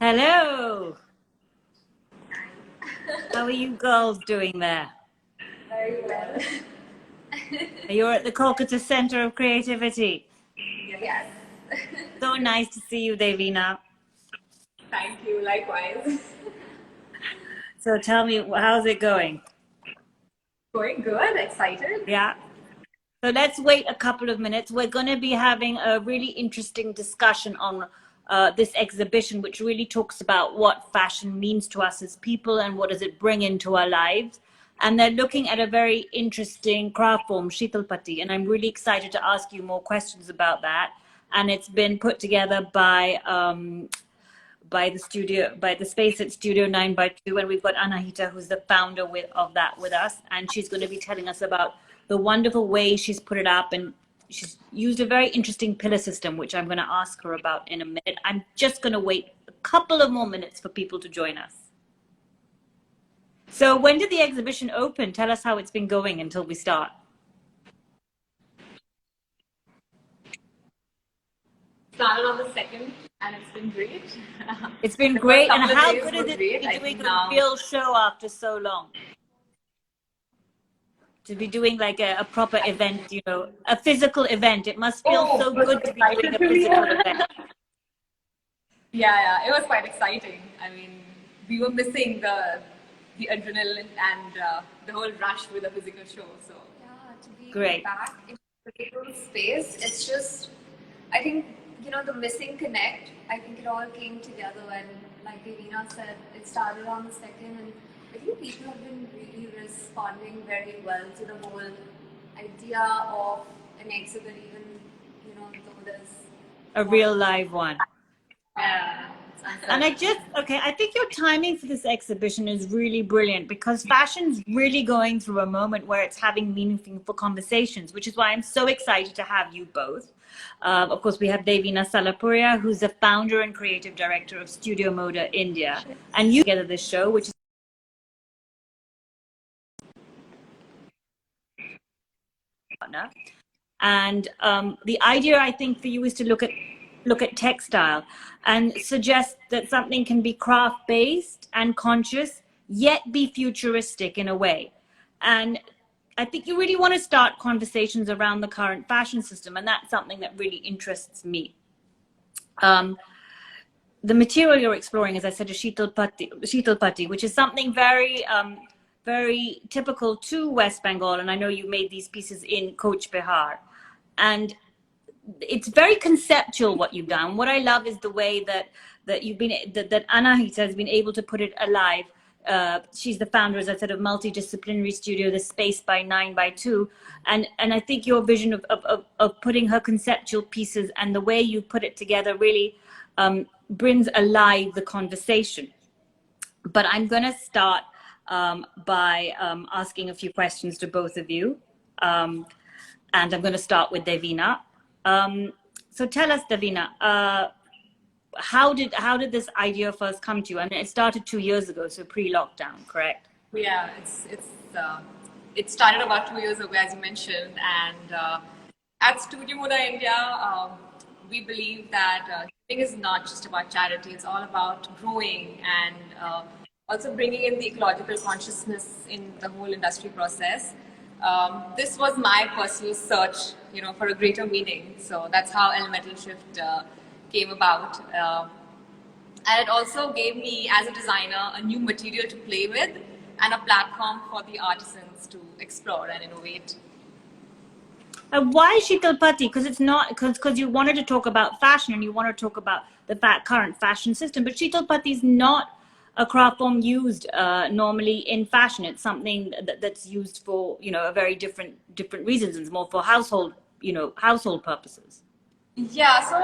Hello. How are you girls doing there? Very well. You're at the Kolkata Center of Creativity. Yes. So nice to see you, Devina. Thank you. Likewise. So tell me, how's it going? Going good. Excited. Yeah. So let's wait a couple of minutes. We're going to be having a really interesting discussion on this exhibition, which really talks about what fashion means to us as people and what does it bring into our lives. And they're looking at a very interesting craft form, Shitalpati, and I'm really excited to ask you more questions about that. And it's been put together by the studio, by the space at Studio 9 by 2, and we've got Anahita, who's the founder of that with us, and she's going to be telling us about the wonderful way she's put it up, and she's used a very interesting pillar system, which I'm going to ask her about in a minute. I'm just going to wait a couple of more minutes for people to join us. So when did the exhibition open? Tell us how it's been going until we start. Started on the second, and it's been great. It's been The first great. And couple of how days good were is it great. to I be think doing a now. real show after so long? To be doing like a proper event, a physical event. It must feel Oh, so it was good to be doing excited a to be physical here. event. Yeah. It was quite exciting. I mean, we were missing the adrenaline and the whole rush with a physical show. So yeah, to be Great. back in a physical space, it's just, I think, the missing connect. I think it all came together, and like Devina said, it started on the second, and I think people have been really responding very well to the whole idea of an exhibit, even though there's A one. real live one. Yeah, it's And uncertain. I think your timing for this exhibition is really brilliant because fashion's really going through a moment where it's having meaningful conversations, which is why I'm so excited to have you both. Of course, we have Devina Salarpuria, who's the founder and creative director of Studio Moda India. And you together this show, which is partner. And the idea, I think, for you is to look at textile and suggest that something can be craft based and conscious, yet be futuristic in a way. And I think you really want to start conversations around the current fashion system, and that's something that really interests me. The material you're exploring, as I said, is Shitalpati, which is something very typical to West Bengal. And I know you made these pieces in Coach Bihar. And it's very conceptual what you've done. What I love is the way that you've been that Anahita has been able to put it alive. She's the founder, as I said, of multidisciplinary studio, the Space by 9 by 2, and I think your vision of putting her conceptual pieces and the way you put it together really brings alive the conversation. But I'm going to start by asking a few questions to both of you. And I'm going to start with Devina. So tell us, Devina, how did this idea first come to you? I mean, it started 2 years ago, so pre-lockdown, correct? Yeah, it started about 2 years ago, as you mentioned, and at Studio Moda India, we believe that giving is not just about charity; it's all about growing and also bringing in the ecological consciousness in the whole industry process. This was my personal search, for a greater meaning. So that's how Elemental Shift came about. And it also gave me, as a designer, a new material to play with and a platform for the artisans to explore and innovate. Why Shitalpati? Because it's not because you wanted to talk about fashion and you want to talk about the current fashion system, but Shitalpati is not a craft form used normally in fashion. It's something that's used for a very different reasons. It's more for household purposes. Yeah, so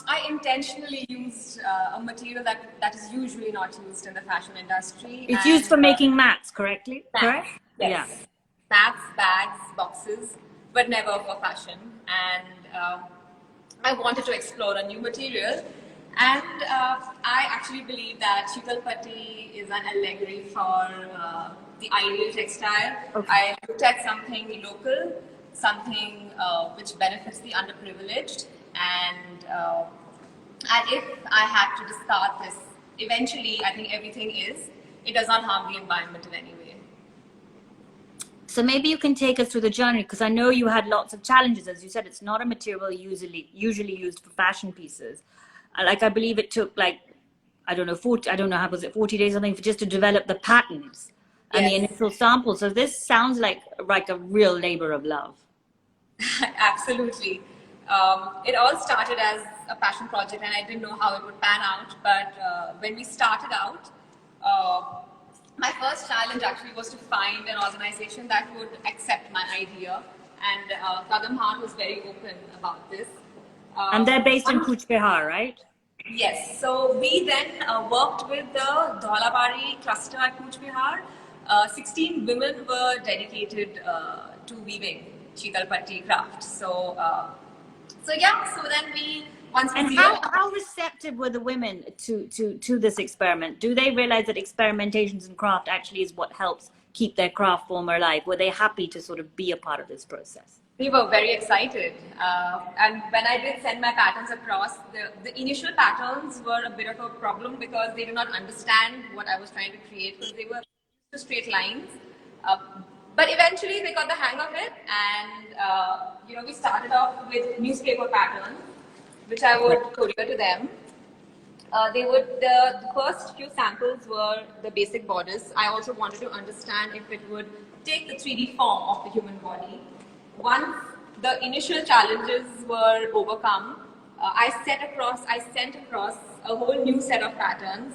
I intentionally used a material that is usually not used in the fashion industry. It's used for And making mats, correctly? Bags, Correct? Yeah. yes. Mats, bags, boxes, but never for fashion. And I wanted to explore a new material. And I actually believe that Shitalpati is an allegory for the ideal textile. Okay. I looked at something local, something which benefits the underprivileged, and if I had to discard this eventually, I think everything is. It does not harm the environment in any way. So maybe you can take us through the journey, because I know you had lots of challenges. As you said, it's not a material usually used for fashion pieces. Like I believe it took like, I don't know, 40, I don't know how was it, 40 days or something, for just to develop the patterns and the Yes. initial samples. So this sounds like a real labor of love. Absolutely. It all started as a passion project, and I didn't know how it would pan out. But when we started out, my first challenge actually was to find an organization that would accept my idea. And Kadam Hart was very open about this. And they're based in One- Kuch Behar, right? Yes, so we then worked with the Dholabari cluster at Kuch Bihar. 16 women were dedicated to weaving Chitalpatti craft. So yeah, so then once we And how receptive were the women to this experiment? Do they realize that experimentations in craft actually is what helps keep their craft form alive? Were they happy to sort of be a part of this process? we were very excited. And when I did send my patterns across, the initial patterns were a bit of a problem because they did not understand what I was trying to create, because they were just straight lines. Uh, but eventually they got the hang of it, and we started off with newspaper patterns, which I would courier to them. The first few samples were the basic borders. I also wanted to understand if it would take the 3D form of the human body. Once the initial challenges were overcome, I sent across a whole new set of patterns,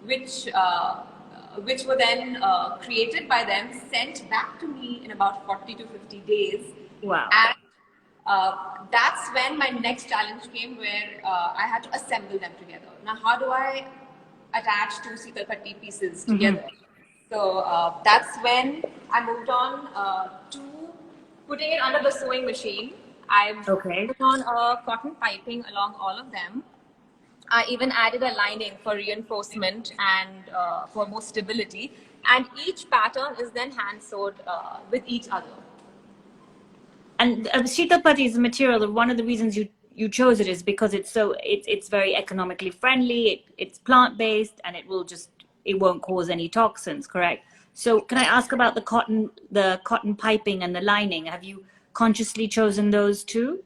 which were then created by them, sent back to me in about 40 to 50 days. Wow. And that's when my next challenge came, where I had to assemble them together. Now, how do I attach two Chitalpatti pieces together? So that's when I moved on to putting it under the sewing machine. I've put on a cotton piping along all of them. I even added a lining for reinforcement and for more stability. And each pattern is then hand sewed with each other. And Chitalpatti is a material. One of the reasons you chose it is because it's very economically friendly. It's plant based, and it won't cause any toxins. Correct. So can I ask about the cotton piping and the lining? Have you consciously chosen those too?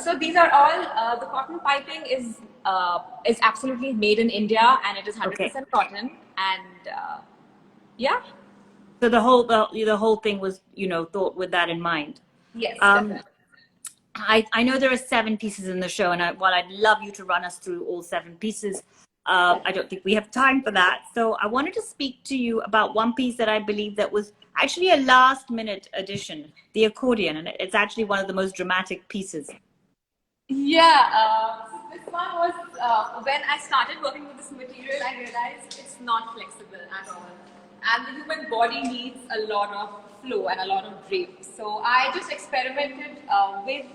So these are all the cotton piping is absolutely made in India, and it is 100% cotton. And yeah. So the whole thing was thought with that in mind. Yes. Definitely. I know there are 7 pieces in the show, and while I'd love you to run us through all 7 pieces, I don't think we have time for that. So I wanted to speak to you about one piece that I believe that was actually a last-minute addition, the accordion, and it's actually one of the most dramatic pieces. Yeah, so this one was, when I started working with this material, I realized it's not flexible at all. And the human body needs a lot of flow and a lot of drape. So I just experimented with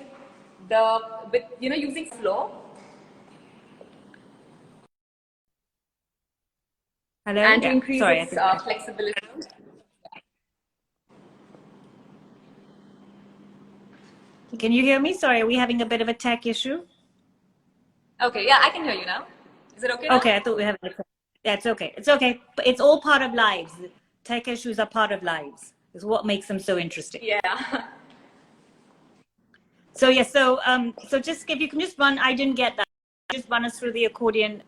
using flow. Hello? And to increase its flexibility. Can you hear me? Sorry, are we having a bit of a tech issue? Okay, yeah, I can hear you now. Is it okay now? Okay, I thought we were having a tech. Yeah, it's okay. It's okay. But it's all part of lives. Tech issues are part of lives. It's what makes them so interesting. Yeah. So yeah, so just if you can just run, I didn't get that. Just run us through the accordion.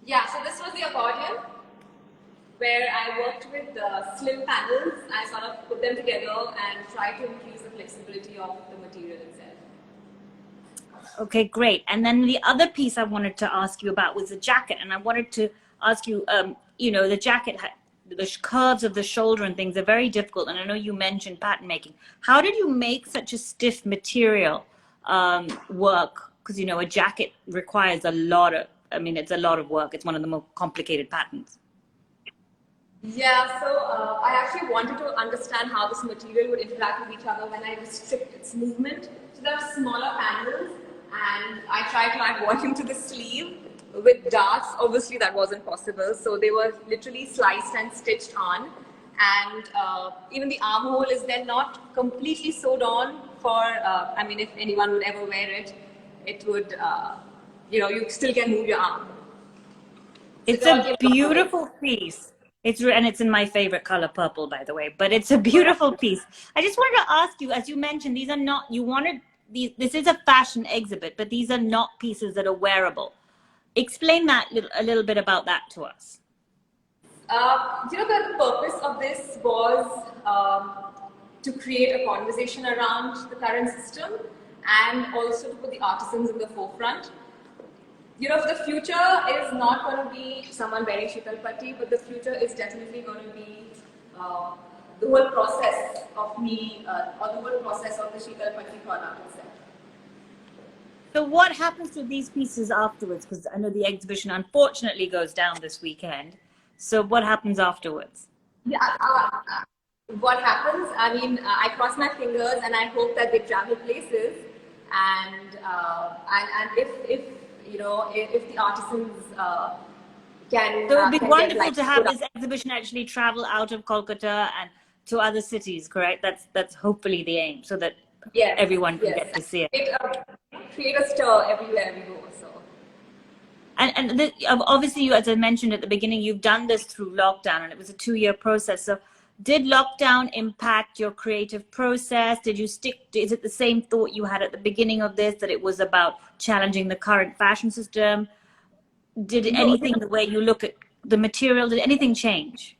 Yeah, so this was the accordion, where I worked with slim panels. I sort of put them together and tried to increase the flexibility of the material itself. Okay, great. And then the other piece I wanted to ask you about was the jacket, and I wanted to ask you, the jacket, the curves of the shoulder and things are very difficult. And I know you mentioned pattern making. How did you make such a stiff material work? Because a jacket requires it's a lot of work. It's one of the more complicated patterns. Yeah, so I actually wanted to understand how this material would interact with each other when I restrict its movement. So there are smaller panels, and I tried to add volume to the sleeve with darts. Obviously that wasn't possible, so they were literally sliced and stitched on. And even the armhole is then not completely sewed on for, I mean, if anyone would ever wear it, it would, you still can move your arm. It's a beautiful piece. And it's in my favorite color, purple, by the way. But it's a beautiful piece. I just wanted to ask you, as you mentioned, these are not. You wanted these. This is a fashion exhibit, but these are not pieces that are wearable. Explain that a little bit about that to us. The purpose of this was to create a conversation around the current system and also to put the artisans in the forefront. The future is not going to be someone wearing Sheetal Patti, but the future is definitely going to be the whole process of me, or the whole process of the Sheetal Patti product itself. So what happens to these pieces afterwards? Because I know the exhibition unfortunately goes down this weekend. So what happens afterwards? Yeah, what happens? I mean, I cross my fingers and I hope that they travel places, and if the artisans can. So it would be wonderful to have this exhibition actually travel out of Kolkata and to other cities, correct? That's hopefully the aim, so that everyone can get to see it. Create a stir everywhere we go. So. And obviously, you, as I mentioned at the beginning, you've done this through lockdown, and it was a 2-year process. So did lockdown impact your creative process? Did you is it the same thought you had at the beginning of this, that it was about challenging the current fashion system? Did anything, the way you look at the material, did anything change?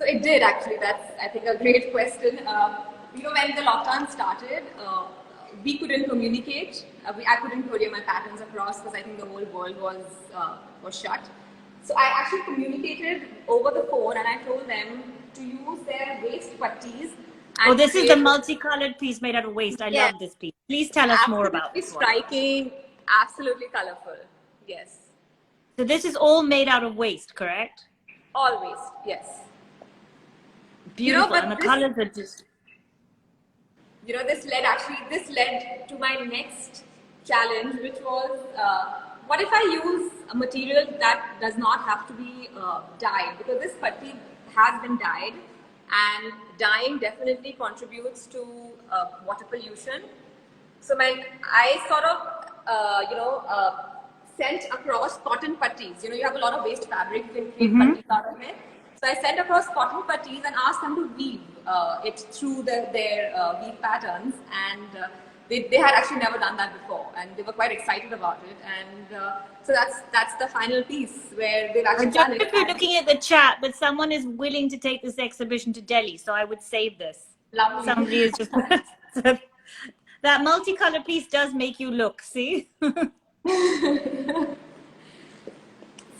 So it did, actually. That's, I think, a great question. When the lockdown started, we couldn't communicate. I couldn't courier my patterns across because I think the whole world was shut. So I actually communicated over the phone, and I told them to use their waist pattis. Oh, this is the multicolored piece made out of waist. I love this piece. Please tell us more about this one. Striking, absolutely colorful. Yes. So this is all made out of waist, correct? All waist, yes. Beautiful, and the colors are just... This led to my next challenge, which was, what if I use a material that does not have to be dyed? Because this patti has been dyed, and dyeing definitely contributes to water pollution. So I sort of, sent across cotton pattis. You have a lot of waste fabric, you can create pattis out of it. So I sent across cotton pattis and asked them to weave it through their weave patterns, and they had actually never done that before, and they were quite excited about it. And so that's the final piece where they've actually done it. If you're looking at the chat, but someone is willing to take this exhibition to Delhi, so I would save this. Lovely. Somebody is just... That multicolored piece does make you look, see? So,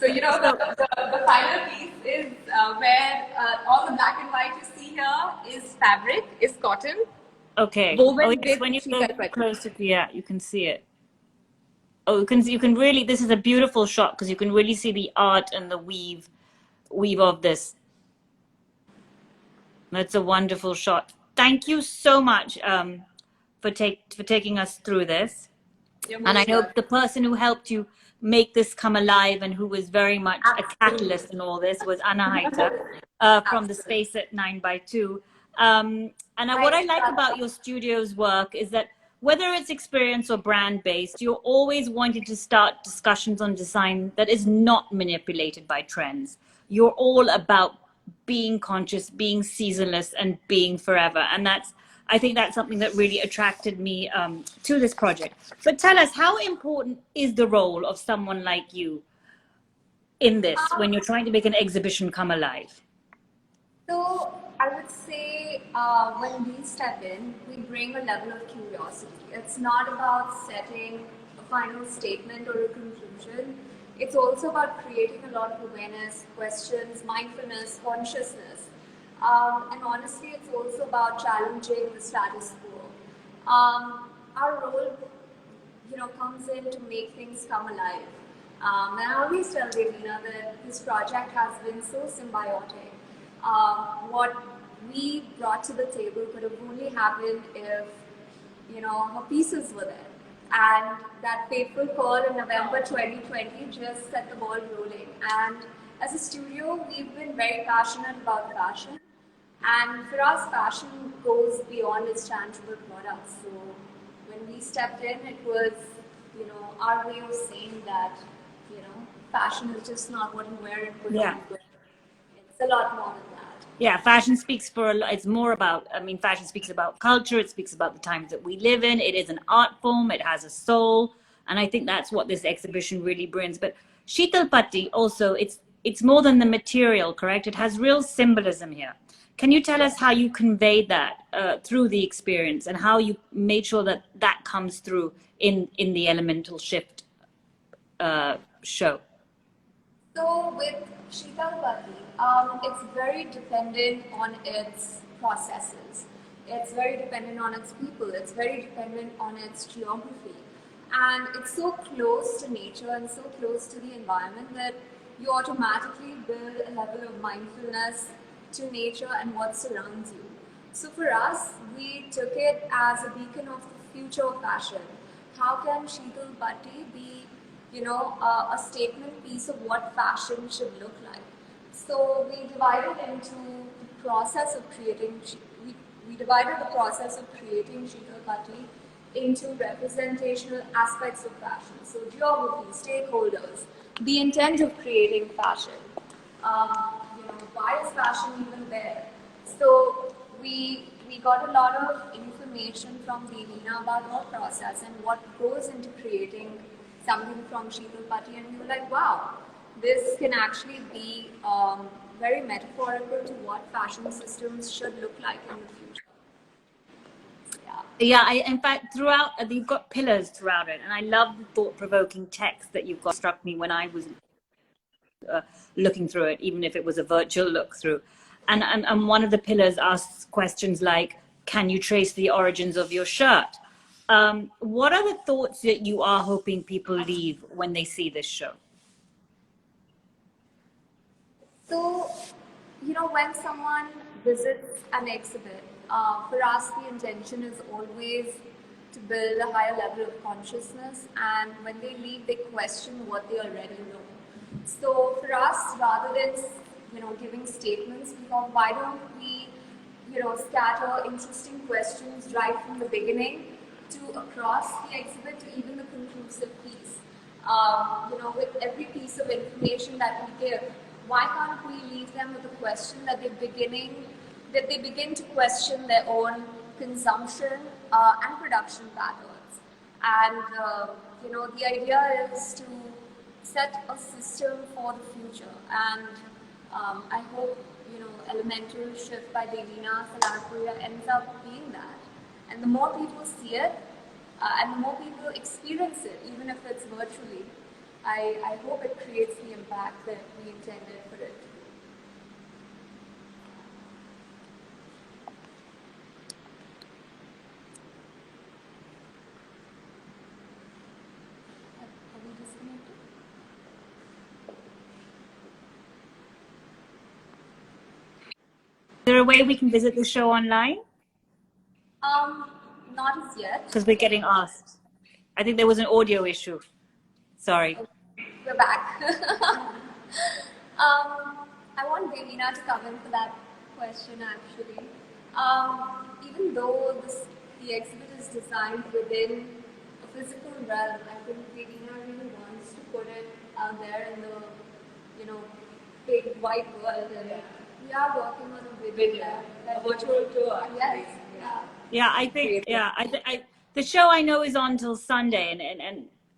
the final piece is where all the black and white you see here is fabric, is cotton. Okay. Yes, when you go closer to, you can see it. Oh, you can really, this is a beautiful shot because you can really see the art and the weave of this. That's a wonderful shot. Thank you so much for taking us through this. And I know the person who helped you make this come alive and who was very much a catalyst in all this was Anahita from the space at 9x2. And what I like about your studio's work is that whether it's experience or brand based, you're always wanting to start discussions on design that is not manipulated by trends. You're all about being conscious, being seasonless, and being forever. And I think that's something that really attracted me to this project. But tell us, how important is the role of someone like you in this when you're trying to make an exhibition come alive? So I would say when we step in, we bring a level of curiosity. It's not about setting a final statement or a conclusion. It's also about creating a lot of awareness, questions, mindfulness, consciousness. And honestly, it's also about challenging the status quo. Our role, comes in to make things come alive. And I always tell Devina that this project has been so symbiotic. What we brought to the table could have only happened if, her pieces were there. And that fateful call in November 2020 just set the ball rolling. And as a studio, we've been very passionate about fashion. And for us, fashion goes beyond its tangible products. So when we stepped in, it was, our way of saying that, fashion is just not what you wear and put Yeah. on. It's a lot more than that. Yeah, fashion speaks for a lot. It's more about, I mean, fashion speaks about culture. It speaks about the times that we live in. It is an art form. It has a soul. And I think that's what this exhibition really brings. But Sheetal Patti also, it's more than the material, correct? It has real symbolism here. Can you tell us how you conveyed that through the experience and how you made sure that that comes through in the Elemental Shift show? So with Sheetalpati, it's very dependent on its processes. It's very dependent on its people. It's very dependent on its geography. And it's so close to nature and so close to the environment that you automatically build a level of mindfulness to nature and what surrounds you. So for us, we took it as a beacon of the future of fashion. How can Sheetal Bhatti be, a statement piece of what fashion should look like? So we divided into the process of creating. We divided the process of creating Sheetal Bhatti into representational aspects of fashion. So geography, stakeholders, the intent of creating fashion. Why is fashion even there? So we got a lot of information from Devina about her process and what goes into creating something from Sheetal Patti, and we were like, wow, this can actually be very metaphorical to what fashion systems should look like in the future. Yeah, in fact, throughout, you've got pillars throughout it. And I love the thought-provoking text that you've got. Struck me when I was looking through it, even if it was a virtual look through. And one of the pillars asks questions like, can you trace the origins of your shirt? What are the thoughts that you are hoping people leave when they see this show? So, when someone visits an exhibit, for us the intention is always to build a higher level of consciousness, and when they leave, they question what they already know. So for us, rather than giving statements, we thought, why don't we scatter interesting questions right from the beginning to across the exhibit to even the conclusive piece. With every piece of information that we give, why can't we leave them with a question that they begin to question their own consumption and production patterns? And the idea is to set a system for the future. And I hope Elemental Shift by Devina Salarpuria ends up being that. And the more people see it, and the more people experience it, even if it's virtually, I hope it creates the impact that we intended for it. Have we disconnected? Is there a way we can visit the show online? Not as yet. Because we're getting asked. I think there was an audio issue. Sorry. We're back. I want Devina to come in for that question actually. Even though the exhibit is designed within a physical realm, I think Devina really wants to put it out there in the, big wide world. And we are working on a video. A virtual tour. Yes. Yeah. Yeah, I think, the show I know is on till Sunday,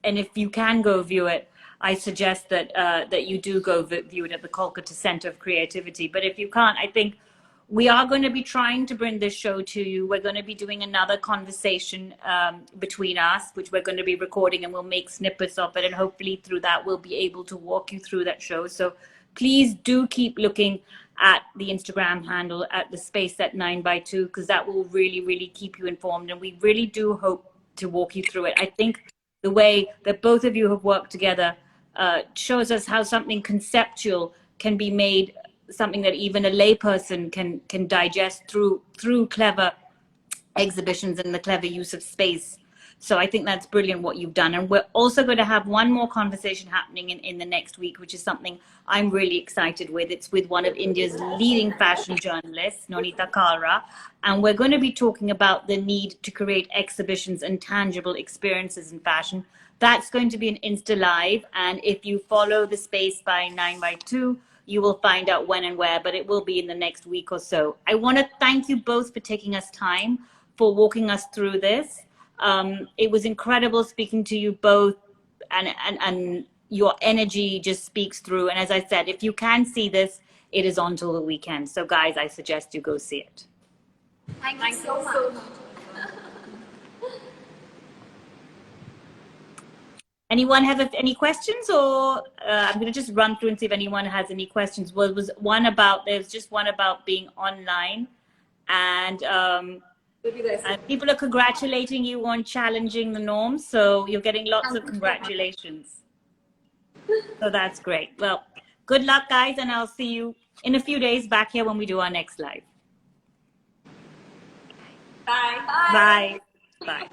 and if you can go view it, I suggest that you do go view it at the Kolkata Center of Creativity. But if you can't, I think we are going to be trying to bring this show to you. We're going to be doing another conversation between us, which we're going to be recording, and we'll make snippets of it. And hopefully through that, we'll be able to walk you through that show. So please do keep looking at the Instagram handle at the space at 9x2, because that will really, really keep you informed. And we really do hope to walk you through it. I think the way that both of you have worked together shows us how something conceptual can be made something that even a layperson can digest through clever exhibitions and the clever use of space. So I think that's brilliant what you've done. And we're also going to have one more conversation happening in the next week, which is something I'm really excited with. It's with one of India's leading fashion journalists, Nonita Kalra. And we're going to be talking about the need to create exhibitions and tangible experiences in fashion. That's going to be an Insta Live. And if you follow the space by 9x2, you will find out when and where, but it will be in the next week or so. I want to thank you both for taking us time, for walking us through this. It was incredible speaking to you both, and your energy just speaks through. And as I said, if you can see this, it is on till the weekend. So guys, I suggest you go see it. Thank you so much. Anyone have any questions, or I'm going to just run through and see if anyone has any questions. Well, there's just one about being online, and people are congratulating you on challenging the norms. So you're getting lots of congratulations. So that's great. Well, good luck, guys, and I'll see you in a few days back here when we do our next live. Bye. Bye. Bye.